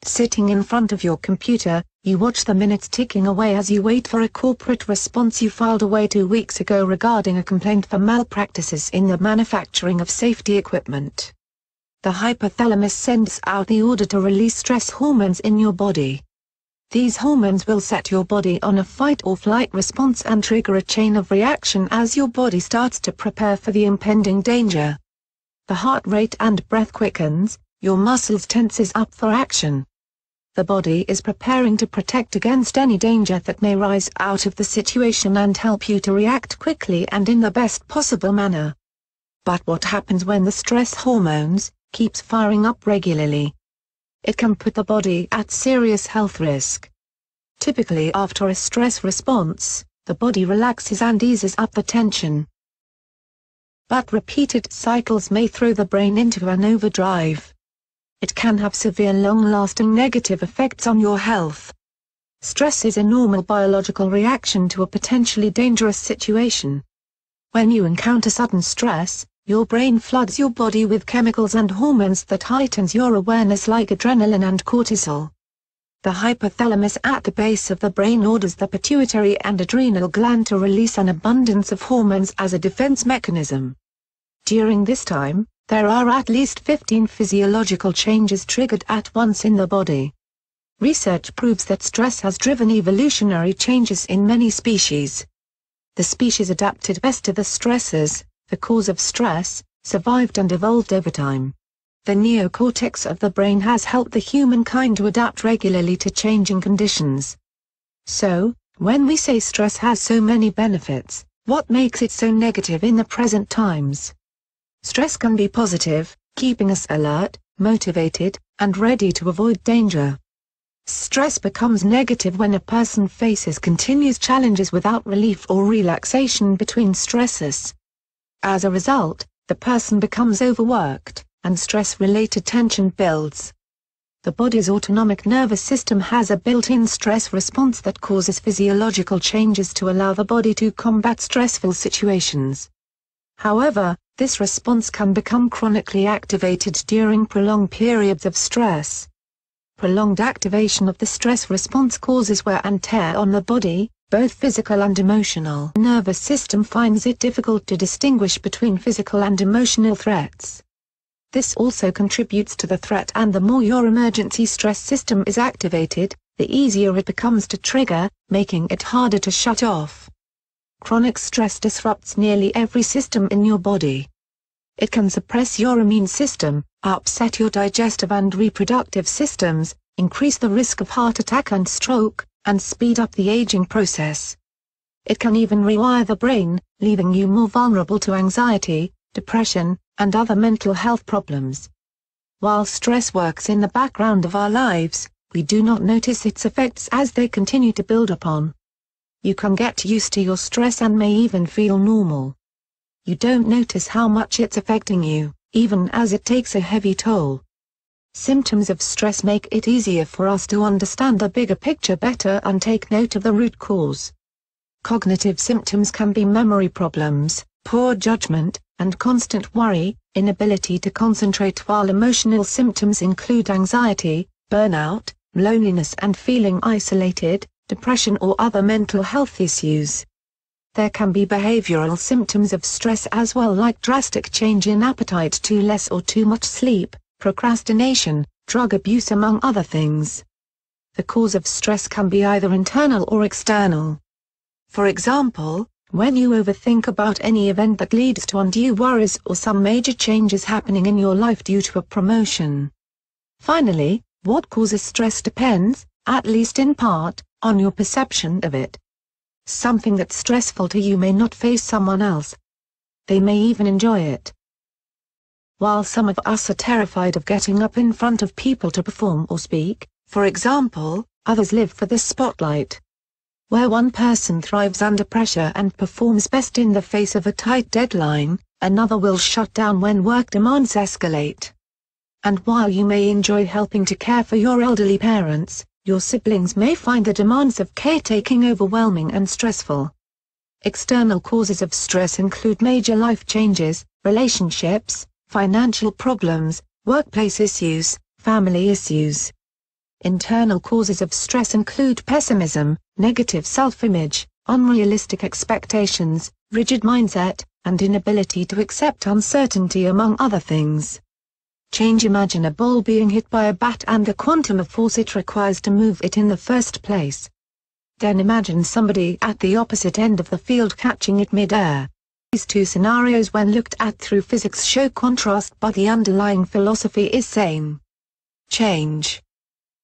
Sitting in front of your computer, you watch the minutes ticking away as you wait for a corporate response you filed away 2 weeks ago regarding a complaint for malpractices in the manufacturing of safety equipment. The hypothalamus sends out the order to release stress hormones in your body. These hormones will set your body on a fight or flight response and trigger a chain of reaction as your body starts to prepare for the impending danger. The heart rate and breath quickens, your muscles tenses up for action. The body is preparing to protect against any danger that may rise out of the situation and help you to react quickly and in the best possible manner. But what happens when the stress hormones keeps firing up regularly? It can put the body at serious health risk. Typically after a stress response, the body relaxes and eases up the tension. But repeated cycles may throw the brain into an overdrive. It can have severe long-lasting negative effects on your health. Stress is a normal biological reaction to a potentially dangerous situation. When you encounter sudden stress, your brain floods your body with chemicals and hormones that heightens your awareness like adrenaline and cortisol. The hypothalamus at the base of the brain orders the pituitary and adrenal gland to release an abundance of hormones as a defense mechanism. During this time, there are at least 15 physiological changes triggered at once in the body. Research proves that stress has driven evolutionary changes in many species. The species adapted best to the stressors, the cause of stress, survived and evolved over time. The neocortex of the brain has helped the humankind to adapt regularly to changing conditions. So, when we say stress has so many benefits, what makes it so negative in the present times? Stress can be positive, keeping us alert, motivated, and ready to avoid danger. Stress becomes negative when a person faces continuous challenges without relief or relaxation between stresses. As a result, the person becomes overworked, and stress-related tension builds. The body's autonomic nervous system has a built-in stress response that causes physiological changes to allow the body to combat stressful situations. However, this response can become chronically activated during prolonged periods of stress. Prolonged activation of the stress response causes wear and tear on the body, both physical and emotional. The nervous system finds it difficult to distinguish between physical and emotional threats. This also contributes to the threat, and the more your emergency stress system is activated, the easier it becomes to trigger, making it harder to shut off. Chronic stress disrupts nearly every system in your body. It can suppress your immune system, upset your digestive and reproductive systems, increase the risk of heart attack and stroke, and speed up the aging process. It can even rewire the brain, leaving you more vulnerable to anxiety, depression, and other mental health problems. While stress works in the background of our lives, we do not notice its effects as they continue to build upon. You can get used to your stress and may even feel normal. You don't notice how much it's affecting you, even as it takes a heavy toll. Symptoms of stress make it easier for us to understand the bigger picture better and take note of the root cause. Cognitive symptoms can be memory problems, poor judgment, and constant worry, inability to concentrate, while emotional symptoms include anxiety, burnout, loneliness and feeling isolated, depression or other mental health issues. There can be behavioral symptoms of stress as well, like drastic change in appetite, too less or too much sleep, procrastination, drug abuse, among other things. The cause of stress can be either internal or external. For example, when you overthink about any event that leads to undue worries or some major changes happening in your life due to a promotion. Finally, what causes stress depends, at least in part, on your perception of it. Something that's stressful to you may not faze someone else. They may even enjoy it. While some of us are terrified of getting up in front of people to perform or speak, for example, others live for the spotlight. Where one person thrives under pressure and performs best in the face of a tight deadline, another will shut down when work demands escalate. And while you may enjoy helping to care for your elderly parents, your siblings may find the demands of caretaking overwhelming and stressful. External causes of stress include major life changes, relationships, financial problems, workplace issues, family issues. Internal causes of stress include pessimism, negative self-image, unrealistic expectations, rigid mindset, and inability to accept uncertainty, among other things. Change. Imagine a ball being hit by a bat and the quantum of force it requires to move it in the first place. Then imagine somebody at the opposite end of the field catching it mid-air. These two scenarios, when looked at through physics, show contrast, but the underlying philosophy is same. Change.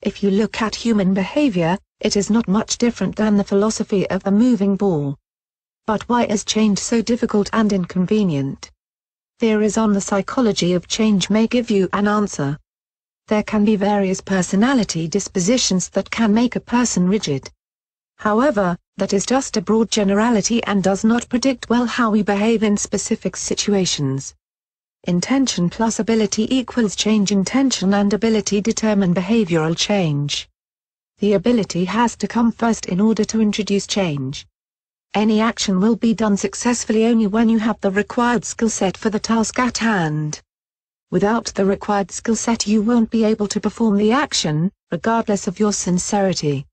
If you look at human behavior, it is not much different than the philosophy of the moving ball. But why is change so difficult and inconvenient? Theories on the psychology of change may give you an answer. There can be various personality dispositions that can make a person rigid. However, that is just a broad generality and does not predict well how we behave in specific situations. Intention plus ability equals change. Intention and ability determine behavioral change. The ability has to come first in order to introduce change. Any action will be done successfully only when you have the required skill set for the task at hand. Without the required skill set, you won't be able to perform the action, regardless of your sincerity.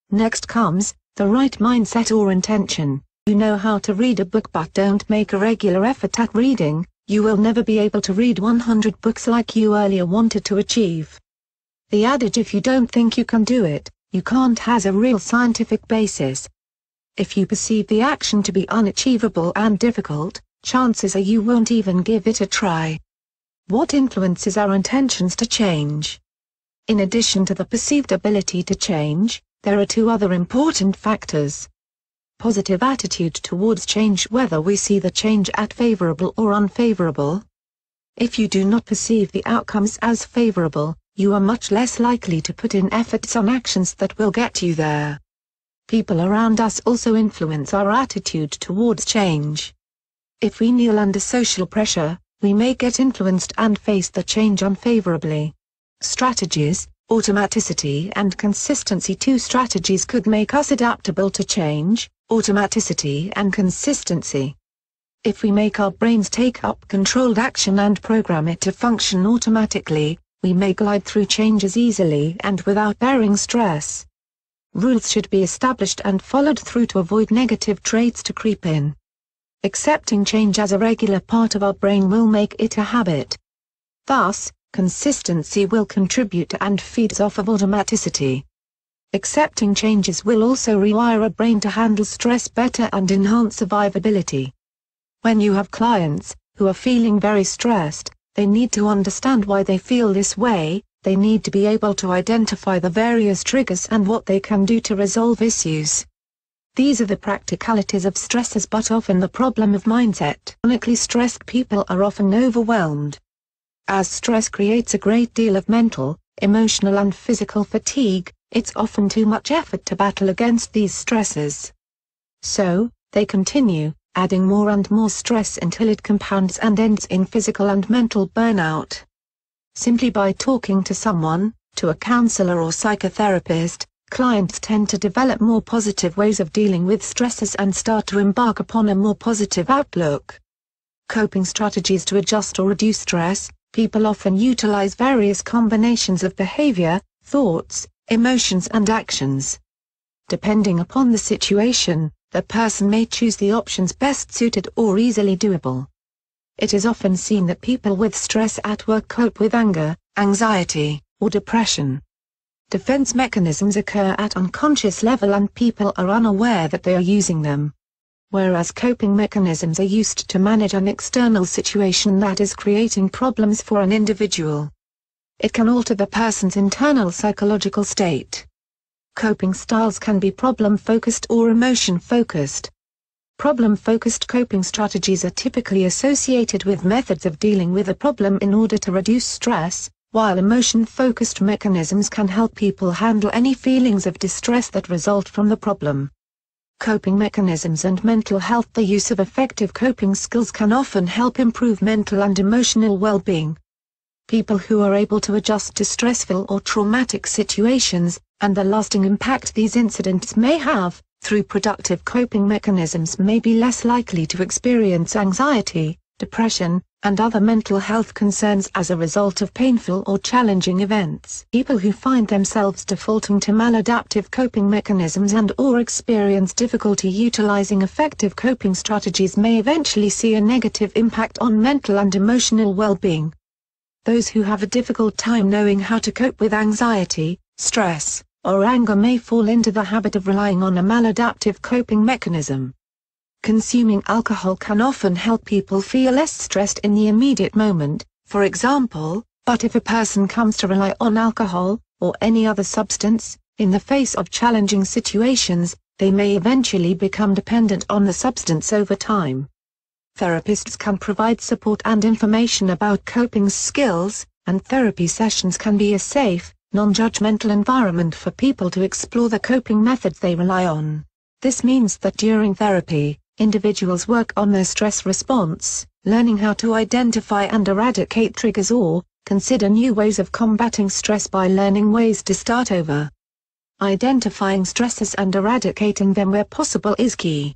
Next comes the right mindset or intention. You know how to read a book but don't make a regular effort at reading, you will never be able to read 100 books like you earlier wanted to achieve. The adage "if you don't think you can do it, you can't" has a real scientific basis. If you perceive the action to be unachievable and difficult, chances are you won't even give it a try. What influences our intentions to change? In addition to the perceived ability to change, there are two other important factors. Positive attitude towards change, whether we see the change as favorable or unfavorable. If you do not perceive the outcomes as favorable, you are much less likely to put in efforts on actions that will get you there. People around us also influence our attitude towards change. If we kneel under social pressure, we may get influenced and face the change unfavorably. Strategies, automaticity and consistency. Two strategies could make us adaptable to change: automaticity and consistency. If we make our brains take up controlled action and program it to function automatically, we may glide through changes easily and without bearing stress. Rules should be established and followed through to avoid negative traits to creep in. Accepting change as a regular part of our brain will make it a habit. Thus, consistency will contribute to and feeds off of automaticity. Accepting changes will also rewire a brain to handle stress better and enhance survivability. When you have clients who are feeling very stressed, they need to understand why they feel this way. They need to be able to identify the various triggers and what they can do to resolve issues. These are the practicalities of stressors, but often the problem of mindset. Chronically stressed people are often overwhelmed. As stress creates a great deal of mental, emotional and physical fatigue, it's often too much effort to battle against these stressors. So, they continue, adding more and more stress until it compounds and ends in physical and mental burnout. Simply by talking to someone, to a counselor or psychotherapist, clients tend to develop more positive ways of dealing with stressors and start to embark upon a more positive outlook. Coping strategies to adjust or reduce stress. People often utilize various combinations of behavior, thoughts, emotions and actions. Depending upon the situation, the person may choose the options best suited or easily doable. It is often seen that people with stress at work cope with anger, anxiety, or depression. Defense mechanisms occur at unconscious level and people are unaware that they are using them. Whereas coping mechanisms are used to manage an external situation that is creating problems for an individual. It can alter the person's internal psychological state. Coping styles can be problem-focused or emotion-focused. Problem-focused coping strategies are typically associated with methods of dealing with a problem in order to reduce stress, while emotion-focused mechanisms can help people handle any feelings of distress that result from the problem. Coping mechanisms and mental health. The use of effective coping skills can often help improve mental and emotional well-being. People who are able to adjust to stressful or traumatic situations, and the lasting impact these incidents may have, through productive coping mechanisms may be less likely to experience anxiety, depression, and other mental health concerns as a result of painful or challenging events. People who find themselves defaulting to maladaptive coping mechanisms and/or experience difficulty utilizing effective coping strategies may eventually see a negative impact on mental and emotional well-being. Those who have a difficult time knowing how to cope with anxiety, stress, or anger may fall into the habit of relying on a maladaptive coping mechanism. Consuming alcohol can often help people feel less stressed in the immediate moment, for example, but if a person comes to rely on alcohol, or any other substance, in the face of challenging situations, they may eventually become dependent on the substance over time. Therapists can provide support and information about coping skills, and therapy sessions can be a safe, non-judgmental environment for people to explore the coping methods they rely on. This means that during therapy, individuals work on their stress response, learning how to identify and eradicate triggers or consider new ways of combating stress by learning ways to start over. Identifying stresses and eradicating them where possible is key.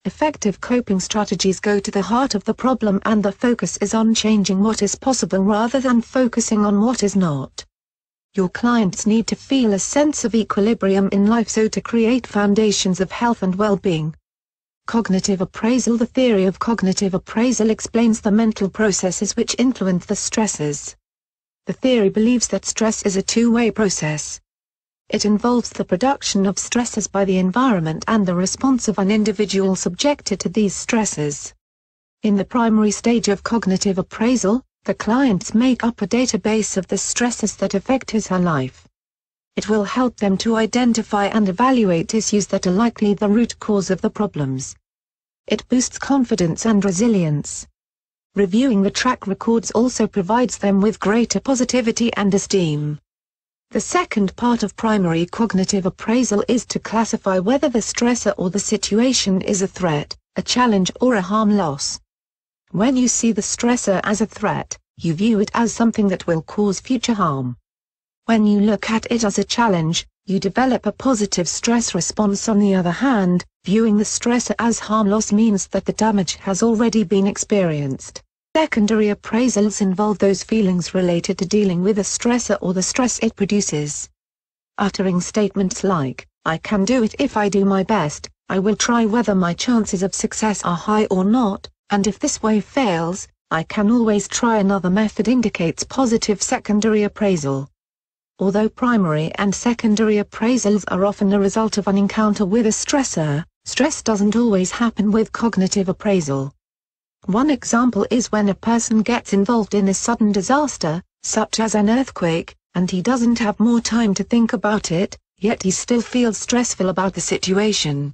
Effective coping strategies go to the heart of the problem, and the focus is on changing what is possible rather than focusing on what is not. Your clients need to feel a sense of equilibrium in life so to create foundations of health and well-being. Cognitive appraisal. The theory of cognitive appraisal explains the mental processes which influence the stresses. The theory believes that stress is a two-way process. It involves the production of stresses by the environment and the response of an individual subjected to these stresses. In the primary stage of cognitive appraisal, the clients make up a database of the stresses that affect his/her life. It will help them to identify and evaluate issues that are likely the root cause of the problems. It boosts confidence and resilience. Reviewing the track records also provides them with greater positivity and esteem. The second part of primary cognitive appraisal is to classify whether the stressor or the situation is a threat, a challenge or a harm loss. When you see the stressor as a threat, you view it as something that will cause future harm. When you look at it as a challenge, you develop a positive stress response. On the other hand, viewing the stressor as harm loss means that the damage has already been experienced. Secondary appraisals involve those feelings related to dealing with a stressor or the stress it produces. Uttering statements like, "I can do it if I do my best, I will try whether my chances of success are high or not, and if this way fails, I can always try another method," indicates positive secondary appraisal. Although primary and secondary appraisals are often the result of an encounter with a stressor, stress doesn't always happen with cognitive appraisal. One example is when a person gets involved in a sudden disaster, such as an earthquake, and he doesn't have more time to think about it, yet he still feels stressful about the situation.